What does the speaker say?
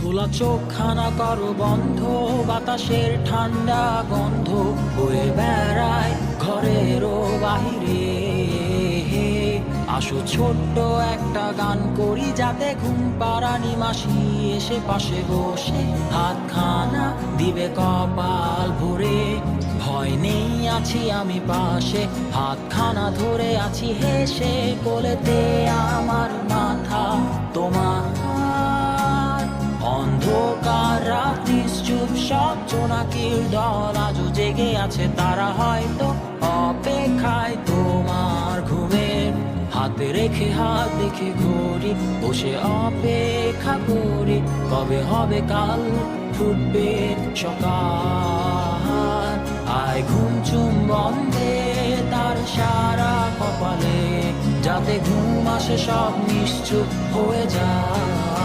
খোলা চোখখানা করো বন্ধ, বাতাসের ঠান্ডা গন্ধ বয়ে বেড়ায় ঘরেরও বাহিরে। আসো ছোট্ট একটা গান করি, যাতে ঘুম পাড়ানি মাসি এসে পাশে বসে হাতখানা দিবে কপাল ভরে। ভয় নেই, আছি আমি পাশে, হাতখানা ধরে আছি হেসে, কোলেতে আমার মাথা তোমার। অন্ধকার রাত্রি চুপ, সব জোনাকির দল আজও জেগে আছে, তারা হয়তো অপেক্ষায় তোমার ঘুমের। হাতে রেখে হাত দেখে ঘড়ি, বসে অপেক্ষা করি, কবে হবে কাল, ফুটবে সকাল। আয় ঘুম চুম বন্ধে তার সারা কপালে, যাতে ঘুম আসে সব নিশ্চুপ হয়ে যায়।